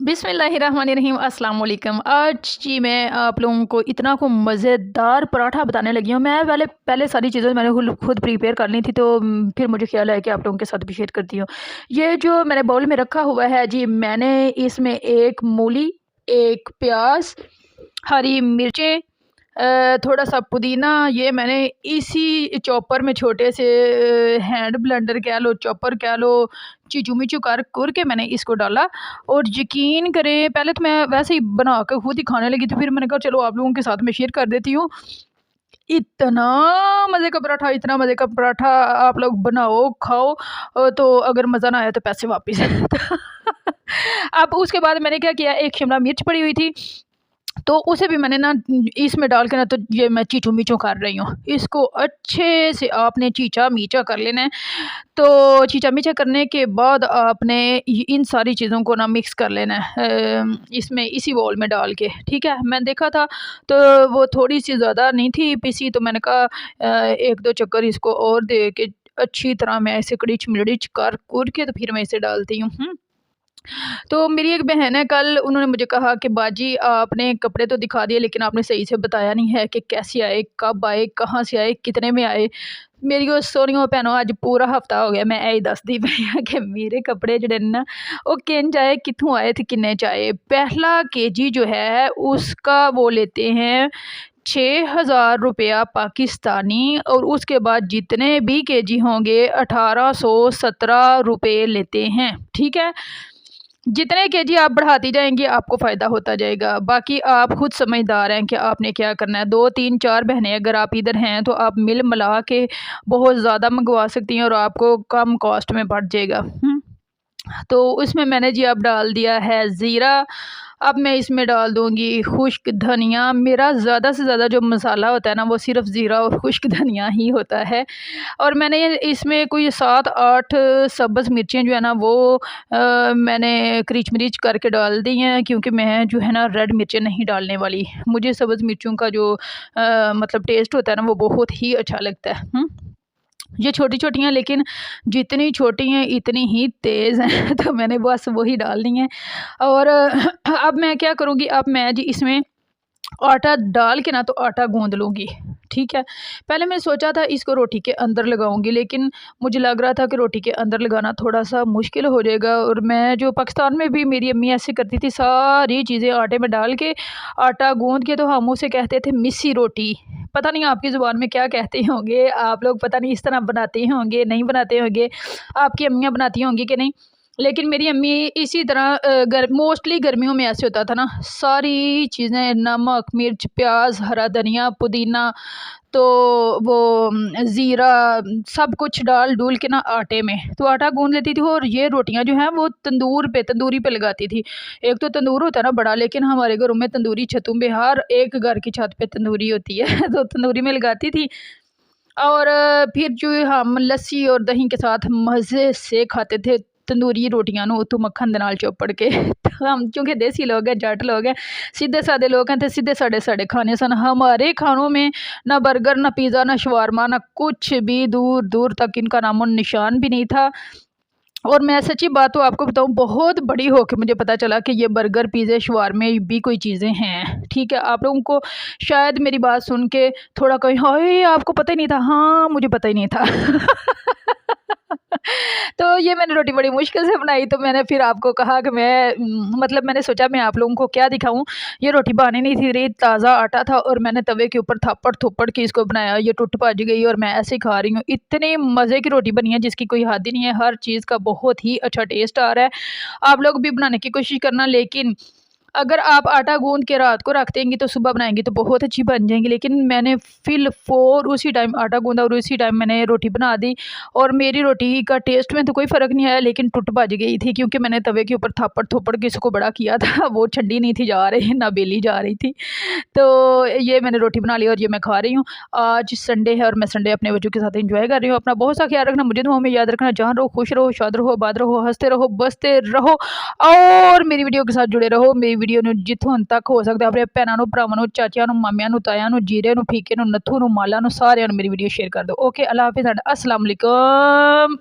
बिस्मिल्लाहिर्रहमानिर्रहीम अस्सलाम वालेकुम। आज जी मैं आप लोगों को इतना को मज़ेदार पराठा बताने लगी हूँ। मैं पहले पहले सारी चीज़ें मैंने खुद प्रिपेयर कर ली थी, तो फिर मुझे ख्याल है कि आप लोगों के साथ भी शेयर करती हूँ। ये जो मैंने बाउल में रखा हुआ है जी, मैंने इसमें एक मूली, एक प्याज, हरी मिर्चें, थोड़ा-सा पुदीना, ये मैंने इसी चॉपर में छोटे से हैंड ब्लेंडर कह लो, चॉपर कह लो, चीचू-मिचू कर के मैंने इसको डाला। और यकीन करें, पहले तो मैं वैसे ही बना के खुद ही खाने लगी थी, फिर मैंने कहा चलो आप लोगों के साथ में शेयर कर देती हूँ। इतना मज़े का पराठा, इतना मज़े का पराठा, आप लोग बनाओ, खाओ, तो अगर मज़ा ना आया तो पैसे वापस। अब उसके बाद मैंने क्या किया, एक शिमला मिर्च पड़ी हुई थी, तो उसे भी मैंने ना इसमें डाल के ना, तो ये मैं चीचू-मीचू कर रही हूँ। इसको अच्छे से आपने चीचा-मीचा कर लेना है। तो चीचा-मीचा करने के बाद आपने इन सारी चीज़ों को ना मिक्स कर लेना है, इसमें इसी बाउल में डाल के, ठीक है। मैं देखा था तो वो थोड़ी-सी ज़्यादा नहीं थी पिसी, तो मैंने कहा 1-2 चक्कर इसको और दे के अच्छी तरह मैं ऐसे कड़ीच-मड़ीच कर-कुर के तो फिर मैं इसे डालती हूँ। तो मेरी एक बहन है, कल उन्होंने मुझे कहा कि बाजी आपने कपड़े तो दिखा दिए, लेकिन आपने सही से बताया नहीं है कि कैसे आए, कब आए, कहाँ से आए, कितने में आए। मेरी वो सोहनियों भैनों, अज पूरा हफ्ता हो गया मैं यही दसदी पई हाँ कि मेरे कपड़े जिहड़े ने ना वो किंज आए, कित्थों आए ते किन्ने च आए। पहला केजी जो है उसका वो लेते हैं 6,000 रुपया पाकिस्तानी, और उसके बाद जितने भी केजी होंगे 1817 रुपये लेते हैं, ठीक है। जितने केजी आप बढ़ाती जाएँगी आपको फ़ायदा होता जाएगा। बाकी आप खुद समझदार हैं कि आपने क्या करना है। 2, 3, 4 बहनें अगर आप इधर हैं तो आप मिला के बहुत ज़्यादा मँगवा सकती हैं और आपको कम कॉस्ट में पड़ जाएगा। तो उसमें मैंने जी अब डाल दिया है ज़ीरा। अब मैं इसमें डाल दूँगी खुश्क धनिया। मेरा ज़्यादा से ज़्यादा जो मसाला होता है ना, वो सिर्फ़ ज़ीरा और खुश्क धनिया ही होता है। और मैंने इसमें कोई 7-8 सब्ज़ मिर्चें जो है ना वो मैंने क्रिच-मिरिच करके डाल दी हैं, क्योंकि मैं जो है ना रेड मिर्चें नहीं डालने वाली। मुझे सब्ज़ मिर्चों का जो मतलब टेस्ट होता है ना, वो बहुत ही अच्छा लगता है। ये छोटी-छोटी हैं, लेकिन जितनी छोटी हैं इतनी ही तेज़ हैं। तो मैंने बस वही डालनी है। और अब मैं क्या करूँगी, अब मैं जी इसमें आटा डाल के ना तो आटा गूँध लूँगी, ठीक है। पहले मैंने सोचा था इसको रोटी के अंदर लगाऊँगी, लेकिन मुझे लग रहा था कि रोटी के अंदर लगाना थोड़ा-सा मुश्किल हो जाएगा। और मैं जो पाकिस्तान में भी मेरी अम्मी ऐसे करती थी, सारी चीज़ें आटे में डाल के आटा गूँध के, तो हम उसे कहते थे मिस्सी रोटी। पता नहीं आपकी ज़ुबान में क्या कहते होंगे, आप लोग पता नहीं इस तरह बनाते होंगे, नहीं बनाते होंगे, आपकी अम्मियाँ बनाती होंगी कि नहीं। लेकिन मेरी अम्मी इसी तरह मोस्टली गर्मियों में ऐसे होता था ना, सारी चीज़ें नमक, मिर्च, प्याज़, हरा धनिया, पुदीना, तो वो ज़ीरा, सब कुछ डाल-डूल के ना आटे में, तो आटा गूँध लेती थी। और ये रोटियाँ जो हैं वो तंदूरी पे लगाती थी। एक तो तंदूर होता है ना बड़ा, लेकिन हमारे घरों में तंदूरी छतों पे, हर एक घर की छत पे तंदूरी होती है। तो तंदूरी में लगाती थी। और फिर जो हम लस्सी और दही के साथ मज़े से खाते थे तंदूरी रोटियां नू तू मक्खन दे नाल चोपड़ के। तो हम क्योंकि देसी लोग हैं, जट लोग हैं, सीधे सादे लोग हैं, तो सीधे सादे साडे खाने सन। हमारे खानों में ना बर्गर, ना पिज़्ज़ा, ना शवारमा, ना कुछ भी, दूर दूर तक इनका नामो निशान भी नहीं था। और मैं सच्ची बात तो आपको बताऊँ, बहुत बड़ी होके मुझे पता चला कि ये बर्गर, पिज़्ज़ा, शवारमे भी कोई चीज़ें हैं, ठीक है। आप लोगों को शायद मेरी बात सुन के थोड़ा कहीं हाय आपको पता ही नहीं था, हाँ मुझे पता ही नहीं था। तो ये मैंने रोटी बड़ी मुश्किल से बनाई, तो मैंने फिर आपको कहा कि मैं मतलब मैंने सोचा मैं आप लोगों को क्या दिखाऊं। ये रोटी बनी नहीं थी रही, ताज़ा आटा था, और मैंने तवे के ऊपर थप्पड़ के इसको बनाया, ये टूट भज गई और मैं ऐसे ही खा रही हूँ। इतनी मज़े की रोटी बनी है जिसकी कोई हद ही नहीं है। हर चीज़ का बहुत ही अच्छा टेस्ट आ रहा है। आप लोग भी बनाने की कोशिश करना, लेकिन अगर आप आटा गूँध के रात को रख देंगी तो सुबह बनाएँगी तो बहुत अच्छी बन जाएँगी। लेकिन मैंने फ़िल फ़ोर उसी टाइम आटा गूँधा और उसी टाइम मैंने रोटी बना दी, और मेरी रोटी का टेस्ट में तो कोई फ़र्क नहीं आया, लेकिन टूट भज गई थी, क्योंकि मैंने तवे के ऊपर थप्पड़ के इसको बड़ा किया था। वो ठंडी नहीं थी जा रही, ना बेली जा रही थी। तो ये मैंने रोटी बना ली और ये मैं खा रही हूँ। आज संडे है और मैं संडे अपने बच्चों के साथ एंजॉय कर रही हूँ। अपना बहुत सा ख्याल रखना, मुझे दुआओं में याद रखना। जहाँ रहो खुश रहो, शाद रहो, आबाद रहो, हँसते रहो, बसते रहो, और मेरी वीडियो के साथ जुड़े रहो। मेरी वीडियो ਨੂੰ ਜਿੱਥੋਂ तक हो सकता अपने भैनों ਨੂੰ, ਭਰਾਵਾਂ ਨੂੰ, ਚਾਚਿਆਂ ਨੂੰ, ਮਾਮਿਆਂ ਨੂੰ, ਤਾਇਆਂ ਨੂੰ, ਜੀਰੇ ਨੂੰ, ਫੀਕੇ ਨੂੰ, ਨੱਥੂ ਨੂੰ, ਮਾਲਾ ਨੂੰ, ਸਾਰਿਆਂ ਨੂੰ मेरी वीडियो शेयर कर दो। ओके, अल्लाह हाफिज़, अस्सलाम वालेकुम।